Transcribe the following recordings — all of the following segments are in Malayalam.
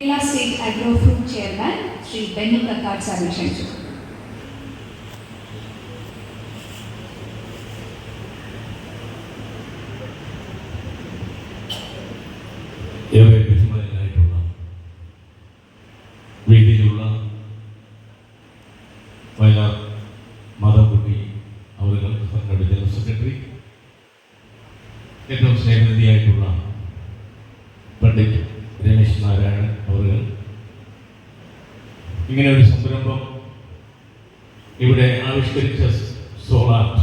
Kerala State Agro-Fruit Chairman Sri Bennu Prakash Sir ക്ഷണിച്ചു. ഏറെ ബഹുമാനായിട്ടുള്ള വേദിയിലുള്ള വയലാർ മാധവൻകുട്ടി അവരുടെ സംഘടന ജനറൽ സെക്രട്ടറി, ഏറ്റവും സ്നേഹനിധിയായിട്ടുള്ള പണ്ഡിറ്റ് രമേശ് നാരായണൻ അവർ, ഇങ്ങനെ ഒരു സംരംഭം ഇവിടെ ആവിഷ്കരിച്ച സോളാർട്ട്,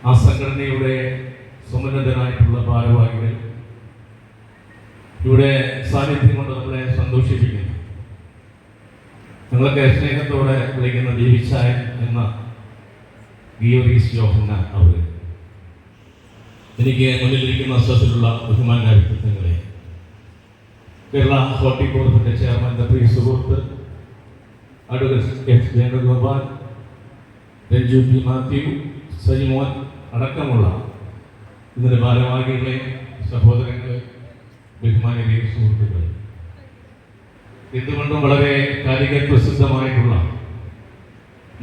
ആ സംഘടനയുടെ സമുന്നതരായിട്ടുള്ള ഭാരവാഹികൾ ഇവിടെ സാന്നിധ്യം കൊണ്ട് നമ്മളെ സന്തോഷിപ്പിക്കുന്നു. ഞങ്ങളൊക്കെ സ്നേഹത്തോടെ വിളിക്കുന്ന ദേവിച്ചായൻ എന്ന ഗിയോറീസ് യോഹന്നാൻ അവർ, എനിക്ക് മുന്നിലിരിക്കുന്ന അസസിലുള്ള ബഹുമാന വ്യക്തിത്വങ്ങളെ, കേരള ഹോർട്ടിക്കോർപ്പിന്റെ ചെയർമാൻ്റെ പ്രിയ സുഹൃത്ത് advocate F Venugopal, Ranju P Mathew, Sajimon അടക്കമുള്ള ഇതിൻ്റെ ഭാരവാഹികളെ, സഹോദരങ്ങളെ, ബഹുമാനിയ സുഹൃത്തുക്കൾ, എന്തുകൊണ്ടും വളരെ കാലിക പ്രസിദ്ധമായിട്ടുള്ള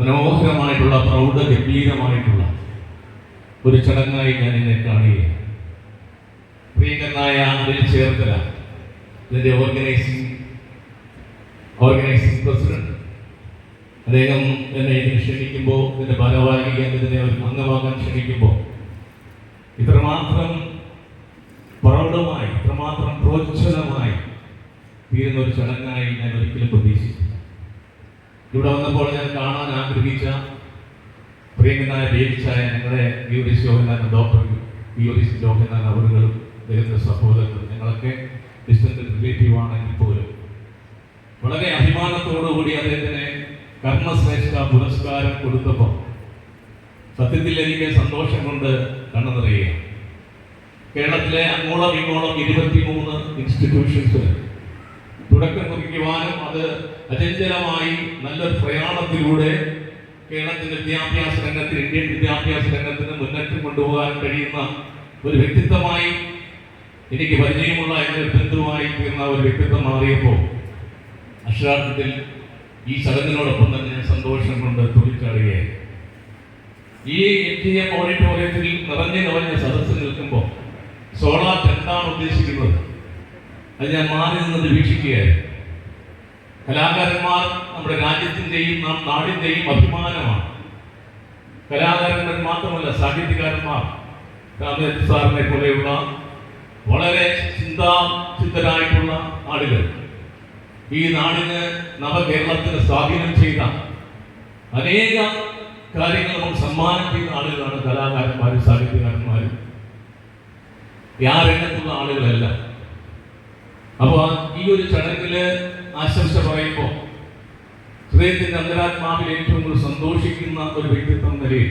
മനോഹരമായിട്ടുള്ള പ്രൗഢഗംഭീരമായിട്ടുള്ള ഒരു ചടങ്ങായി ഞാൻ എന്നെ കാണുകയാണ്. പ്രിയങ്കരനായ അതിൽ ചേർക്കല ഇതിൻ്റെ ഓർഗനൈസിംഗ് പ്രസിഡന്റ്, അദ്ദേഹം എന്നെ ഇതിന് ക്ഷണിക്കുമ്പോൾ, ഇതിൻ്റെ ഭാരവാഹിക്കാൻ ഇതിനെ ഒരു അംഗമാകാൻ ക്ഷണിക്കുമ്പോൾ ഇത്രമാത്രം പ്രൗഢമായി, ഇത്രമാത്രം പ്രോജ്വലമായി തീരുന്ന ഒരു ചടങ്ങായി ഞാൻ ഒരിക്കലും പ്രതീക്ഷിച്ചില്ല. ഇവിടെ വന്നപ്പോൾ ഞാൻ കാണാൻ ആഗ്രഹിച്ച പ്രിയങ്കനായ ദേവിച്ചായ ഞങ്ങളുടെ ഗിയോറീസ് യോഹന്നാൻ, ഡോക്ടർ ഗിയോറീസ് യോഹന്നാൻ അവറുകളും അദ്ദേഹത്തിൻ്റെ സഹോദരങ്ങളും, ഞങ്ങളൊക്കെ ഡിസ്റ്റന്റ് റിലേറ്റീവ് ആണെങ്കിൽ പോലും വളരെ അഭിമാനത്തോടുകൂടി അദ്ദേഹത്തിന് കർമ്മശ്രേഷ്ഠ പുരസ്കാരം കൊടുത്തപ്പോൾ സത്യത്തിൽ എനിക്ക് സന്തോഷം കൊണ്ട് കണ്ണു നിറയുകയാണ്. കേരളത്തിലെ അങ്ങോളം ഇങ്ങോളം 23 ഇൻസ്റ്റിറ്റ്യൂഷൻസിന് തുടക്കം കുറിക്കുവാനും അത് അചഞ്ചലമായി നല്ലൊരു പ്രയാണത്തിലൂടെ കേരളത്തിൻ്റെ വിദ്യാഭ്യാസ രംഗത്തിന്, ഇന്ത്യൻ വിദ്യാഭ്യാസ രംഗത്തിന് മുന്നേറ്റം കൊണ്ടുപോകാൻ കഴിയുന്ന ഒരു വ്യക്തിത്വമായി എനിക്ക് പരിചയമുള്ള എൻ്റെ ബന്ധുവായി തീർന്ന ഒരു വ്യക്തിത്വം മാറിയപ്പോൾ അക്ഷരാർത്ഥത്തിൽ ഈ ചടങ്ങിനോടൊപ്പം തന്നെ സന്തോഷം കൊണ്ട് തുടിച്ചാടുകയായി. ഈ MGM ഓഡിറ്റോറിയത്തിൽ നിറഞ്ഞു കവിഞ്ഞ സദസ്സ് നിൽക്കുമ്പോൾ സോളാർട്ട് എന്താണ് ഉദ്ദേശിക്കുന്നത് അത് ഞാൻ മാറി നിന്ന് വീക്ഷിക്കുകയായിരുന്നു. കലാകാരന്മാർ നമ്മുടെ രാജ്യത്തിൻ്റെയും നാടിൻ്റെയും അഭിമാനമാണ്. കലാകാരന്മാർ മാത്രമല്ല, സാഹിത്യകാരന്മാർ, രാമേന്ദ്ര സാറിനെ പോലെയുള്ള വളരെ ചിന്താചിത്തരായിട്ടുള്ള ആളുകൾ, ഈ നാടിന് നവകേരളത്തിന് സ്വാധീനം ചെയ്ത അനേക കാര്യങ്ങൾ നമുക്ക് സമ്മാനം ചെയ്ത ആളുകളാണ് കലാകാരന്മാരും സാഹിത്യകാരന്മാരും, ആ രംഗത്തുള്ള ആളുകളല്ല. അപ്പോൾ ഈ ഒരു ചടങ്ങില് ആശംസ പറയുമ്പോൾ ഹൃദയത്തിൻ്റെ അന്തരാത്മാവിൽ ഏറ്റവും കൂടുതൽ സന്തോഷിക്കുന്ന ഒരു വ്യക്തിത്വം നിലയിൽ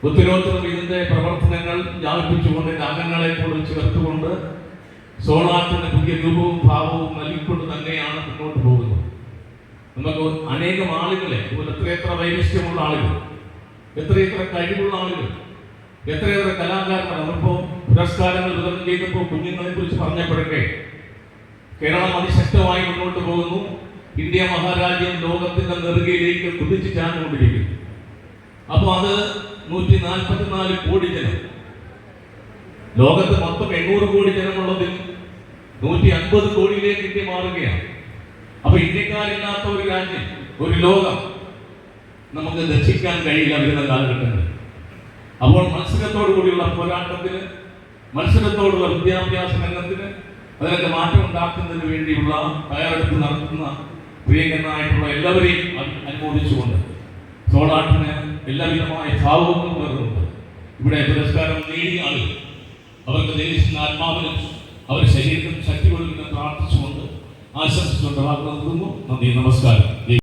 ഉത്തരോത്തരം ഇതിൻ്റെ പ്രവർത്തനങ്ങൾ വ്യാപിപ്പിച്ചുകൊണ്ട് അംഗങ്ങളെ കൂടുതൽ ചേർത്തുകൊണ്ട് സോളാർട്ടിന് പുതിയ രൂപവും ഭാവവും നൽകിക്കൊണ്ട് തന്നെയാണ് മുന്നോട്ട് പോകുന്നത്. നമുക്ക് അനേകം ആളുകളെ, അതുപോലെ എത്രയെത്ര വൈവിധ്യമുള്ള ആളുകൾ, എത്രയെത്ര കഴിവുള്ള ആളുകൾ, എത്രയെത്ര കലാകാരന്മാർ, നമ്മളിപ്പോൾ പുരസ്കാരങ്ങൾ വിതരണം ചെയ്തപ്പോൾ കുഞ്ഞുങ്ങളെ കുറിച്ച് പറഞ്ഞപ്പോഴൊക്കെ കേരളം അതിശക്തമായി മുന്നോട്ട് പോകുന്നു. ഇന്ത്യ മഹാരാജ്യം ലോകത്തിന്റെ നെറുകയിലേക്ക് കുതിച്ചു ചാഞ്ഞുകൊണ്ടിരിക്കുന്നു. അപ്പോൾ അത് 144 കോടി ജനം, ലോകത്ത് മൊത്തം 800 കോടി ജനമുള്ളതിൽ 150 കോടിയിലേക്ക് ഇന്ത്യ മാറുകയാണ്. അപ്പൊ ഇന്ത്യക്കാരില്ലാത്ത ഒരു രാജ്യം, ഒരു ലോകം നമുക്ക് ദർശിക്കാൻ കഴിയില്ല വരുന്ന കാലഘട്ടങ്ങളിൽ. അപ്പോൾ മത്സരത്തോടു കൂടിയുള്ള പോരാട്ടത്തിന്, മത്സരത്തോടുള്ള വിദ്യാഭ്യാസ രംഗത്തിന്, അതിനൊക്കെ മാറ്റം ഉണ്ടാക്കുന്നതിന് വേണ്ടിയുള്ള തയ്യാറെടുപ്പ് നടത്തുന്ന പ്രിയങ്കരനായിട്ടുള്ള എല്ലാവരെയും അനുമോദിച്ചുകൊണ്ട് സോളാർട്ടിന് എല്ലാവിധമായ ഭാവങ്ങളും നേർന്നുണ്ട്. ഇവിടെ പുരസ്കാരം നേടിയ ആളുകൾ അവർക്ക് ദൈവത്തിന്റെ ആത്മാവിനും അവരുടെ ശരീരത്തിനും ശക്തി കൊടുക്കുന്ന പ്രാർത്ഥിച്ചുകൊണ്ട് ആശംസിച്ചുകൊണ്ട് വാക്ക് നൽകുന്നു. നന്ദി, നമസ്കാരം.